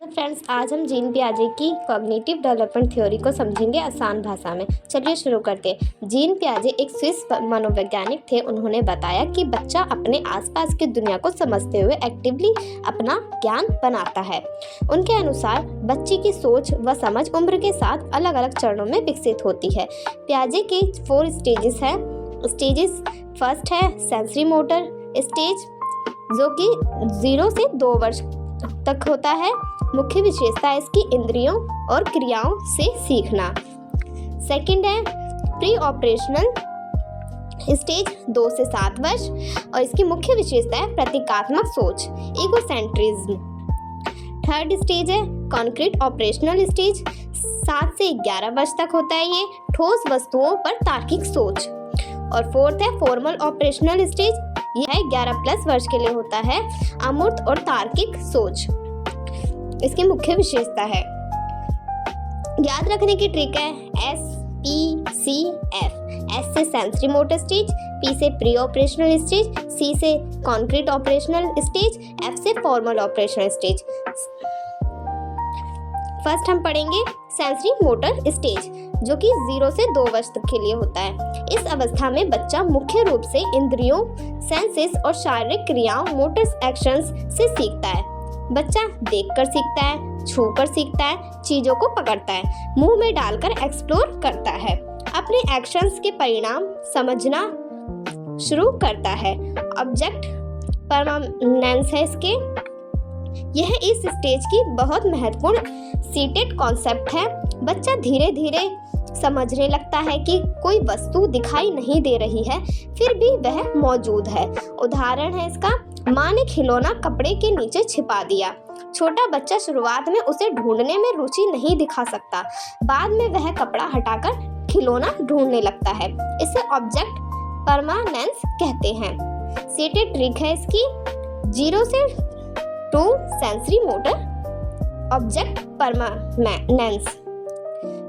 तो फ्रेंड्स, आज हम जीन पियाजे की कॉग्निटिव डेवलपमेंट थ्योरी को समझेंगे आसान भाषा में। चलिए शुरू करते हैं। जीन पियाजे एक स्विस मनोवैज्ञानिक थे। उन्होंने बताया कि बच्चा अपने आसपास की दुनिया को समझते हुए एक्टिवली अपना ज्ञान बनाता है। उनके अनुसार बच्चे की सोच व समझ उम्र के साथ अलग अलग चरणों में विकसित होती है। पियाजे के 4 स्टेजेस हैं। फर्स्ट है सेंसरी मोटर स्टेज, जो कि 0 से 2 वर्ष तक होता है। मुख्य विशेषता है इसकी इंद्रियों और क्रियाओं से सीखना। सेकंड है प्री ऑपरेशनल स्टेज, 2 से 7 वर्ष, और इसकी मुख्य विशेषता है प्रतीकात्मक सोच, ईगोसेंट्रिज्म। थर्ड स्टेज है कॉन्क्रीट ऑपरेशनल स्टेज, 7 से 11 वर्ष तक होता है ये, ठोस वस्तुओं पर तार्किक सोच। और फोर्थ है फॉर्मल ऑपरेशनल स्टेज, यह 11+ वर्ष के लिए होता है, अमूर्त और तार्किक सोच इसकी मुख्य विशेषता है। याद रखने की ट्रिक है SPCF। S से सेंसरी मोटर स्टेज, P से प्री ऑपरेशनल स्टेज, C से कॉन्क्रीट ऑपरेशनल स्टेज, F से फॉर्मल ऑपरेशनल स्टेज। फर्स्ट हम पढ़ेंगे सेंसरी मोटर स्टेज, जो कि 0 से 2 वर्ष तक के लिए होता है। इस अवस्था में बच्चा मुख्य रूप से इंद्रियों, सेंसेस और शारीरिक क्रियाओं, मोटर एक्शंस से सीखता है। बच्चा देखकर सीखता है, छूकर सीखता है, चीजों को पकड़ता है, मुंह में डालकर एक्सप्लोर करता है, अपने एक्शंस के परिणाम समझना शुरू करता है। ऑब्जेक्ट परमानेंस है इसके। यह इस स्टेज की बहुत महत्वपूर्ण सीटेड कॉन्सेप्ट है। बच्चा धीरे धीरे समझने लगता है कि कोई वस्तु दिखाई नहीं दे रही है, फिर भी वह मौजूद है। उदाहरण है इसका, माँ ने खिलौना कपड़े के नीचे छिपा दिया। छोटा बच्चा शुरुआत में उसे ढूंढने में रुचि नहीं दिखा सकता, बाद में वह कपड़ा हटाकर खिलौना ढूंढने लगता है। इसे ऑब्जेक्ट परमानेंस कहते हैं। सीटेड ट्रिक है इसकी, 0 से 2 sensory motor, object permanence.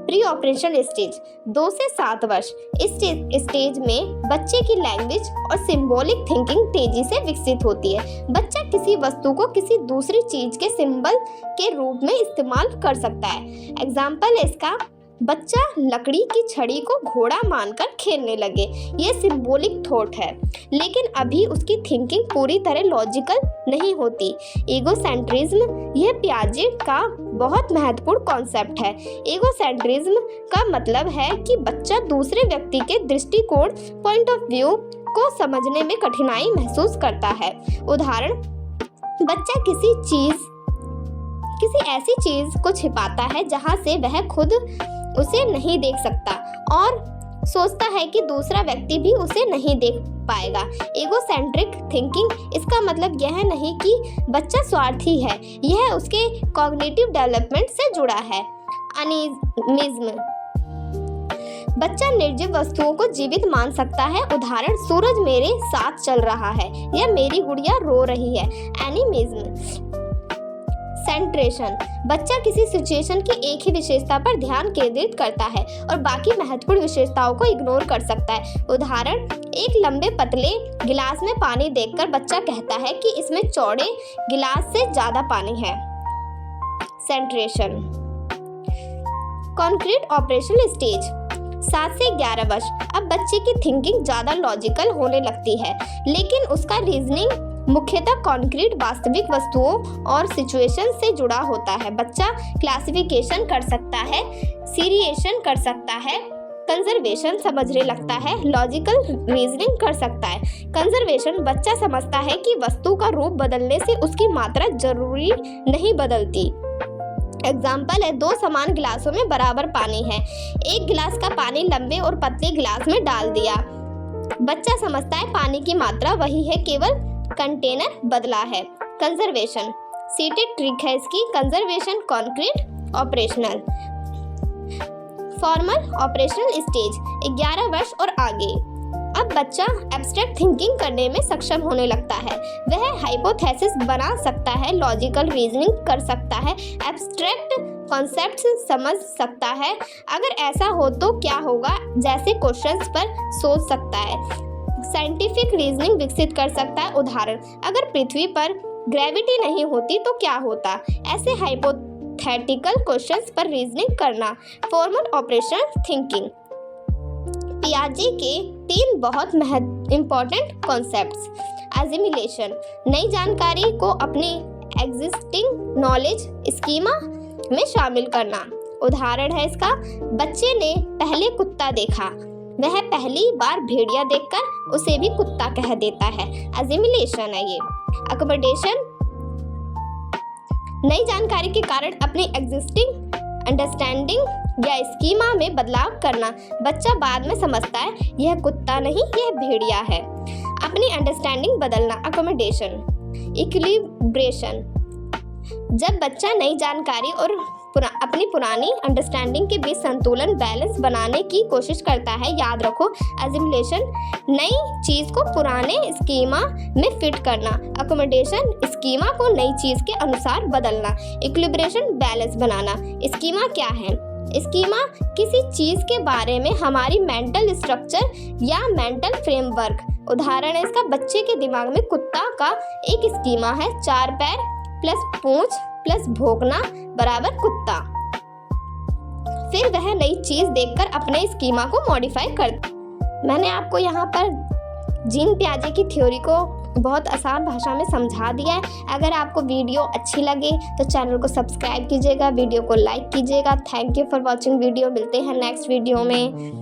Pre operation stage, 2 से 7 वर्ष। इस स्टेज में बच्चे की लैंग्वेज और सिंबॉलिक थिंकिंग तेजी से विकसित होती है। बच्चा किसी वस्तु को किसी दूसरी चीज के सिंबल के रूप में इस्तेमाल कर सकता है। एग्जाम्पल है इसका, बच्चा लकड़ी की छड़ी को घोड़ा मानकर खेलने लगे। ये सिंबॉलिक थॉट है, लेकिन अभी उसकी थिंकिंग पूरी तरह लॉजिकल नहीं होती। ईगोसेंट्रिज्म, यह पियाजे का बहुत महत्वपूर्ण कॉन्सेप्ट है। ईगोसेंट्रिज्म का मतलब है कि बच्चा दूसरे व्यक्ति के दृष्टिकोण, पॉइंट ऑफ व्यू को समझने में कठिनाई महसूस करता है। उदाहरण, बच्चा किसी ऐसी चीज को छिपाता है जहां से वह खुद उसे नहीं देख सकता और सोचता है कि दूसरा व्यक्ति भी उसे नहीं देख पाएगा। एगोसेंट्रिक थिंकिंग, इसका मतलब यह नहीं कि बच्चा स्वार्थी है, यह उसके कॉग्निटिव डेवलपमेंट से जुड़ा है। एनिमिज्म, बच्चा निर्जीव वस्तुओं को जीवित मान सकता है। उदाहरण, सूरज मेरे साथ चल रहा है या मेरी गुड़िया रो रही है। एनिमिज्म। सेंट्रेशन, बच्चा किसी सिचुएशन की एक ही विशेषता पर ध्यान केंद्रित करता है और बाकी महत्वपूर्ण विशेषताओं को इग्नोर कर सकता है। उदाहरण, एक लंबे पतले गिलास में पानी देखकर बच्चा कहता है कि इसमें चौड़े गिलास से ज्यादा पानी है। सेंट्रेशन। कॉन्क्रीट ऑपरेशनल स्टेज, 7 से 11 वर्ष। अब बच्चे की थिंकिंग ज्यादा लॉजिकल होने लगती है, लेकिन उसका रीजनिंग मुख्यतः कॉन्क्रीट वास्तविक वस्तुओं और सिचुएशन से जुड़ा होता है। बच्चा क्लासिफिकेशन कर सकता है, सीरिएशन कर सकता है, कंजर्वेशन समझने लगता है, लॉजिकल रीजनिंग कर सकता है। कंजर्वेशन, बच्चा समझता है कि वस्तु का रूप बदलने से उसकी मात्रा जरूरी नहीं बदलती। एग्जाम्पल है, 2 समान गिलासों में बराबर पानी है, एक गिलास का पानी लंबे और पतले गिलास में डाल दिया। बच्चा समझता है पानी की मात्रा वही है, केवल कंटेनर बदला है। कंजर्वेशन, सीटेड ट्रिक है इसकी। Conservation, concrete operational. Formal operational stage, 11 वर्ष और आगे। अब बच्चा एब्स्ट्रैक्ट थिंकिंग करने में सक्षम होने लगता है। वह हाइपोथेसिस बना सकता है, लॉजिकल रीजनिंग कर सकता है, एब्स्ट्रैक्ट कॉन्सेप्ट्स समझ सकता है, अगर ऐसा हो तो क्या होगा जैसे क्वेश्चंस पर सोच सकता है। साइंटिफिक रीजनिंग विकसित कर सकता है। उदाहरण, अगर पृथ्वी पर ग्रेविटी नहीं होती तो क्या होता? ऐसे हाइपोथेटिकल क्वेश्चंस पर रीजनिंग करना। Formal operation thinking. पियाजे के 3 बहुत इम्पोर्टेंट कॉन्सेप्ट्स। एसिमिलेशन, नई जानकारी को अपनी एग्जिस्टिंग नॉलेज स्कीमा में शामिल करना। उदाहरण है इसका, बच्चे ने पहले कुत्ता देखा, वह पहली बार भेड़िया देखकर उसे भी कुत्ता कह देता है। एसिमिलेशन है ये। अकोमोडेशन, नई जानकारी के कारण अपनी एग्जिस्टिंग अंडरस्टैंडिंग या स्कीमा में बदलाव करना। बच्चा बाद में समझता है यह कुत्ता नहीं, यह भेड़िया है। अपनी अंडरस्टैंडिंग बदलना। अकोमोडेशन। इक्विलिब्रेशन, जब बच्चा नई जानकारी और अपनी पुरानी अंडरस्टैंडिंग के बीच संतुलन बैलेंस बनाने की कोशिश करता है। याद रखो, एसिमिलेशन नई चीज को पुराने स्कीमा में फिट करना। अकोमोडेशन स्कीमा को नई चीज के अनुसार बदलना। इक्विलिब्रेशन बैलेंस बनाना। स्कीमा क्या है? स्कीमा किसी चीज के बारे में हमारी मेंटल स्ट्रक्चर या मेंटल फ्रेमवर्क। उदाहरण है इसका, बच्चे के दिमाग में कुत्ता का एक स्कीमा है, 4 पैर प्लस पूंछ प्लस भौंकना बराबर कुत्ता। फिर वह नई चीज देखकर अपने स्कीमा को मॉडिफाई करता। मैंने आपको यहाँ पर जीन पियाजे की थ्योरी को बहुत आसान भाषा में समझा दिया है। अगर आपको वीडियो अच्छी लगे तो चैनल को सब्सक्राइब कीजिएगा, वीडियो को लाइक कीजिएगा। Thank you for watching video. मिलते हैं नेक्स्ट वीडियो में।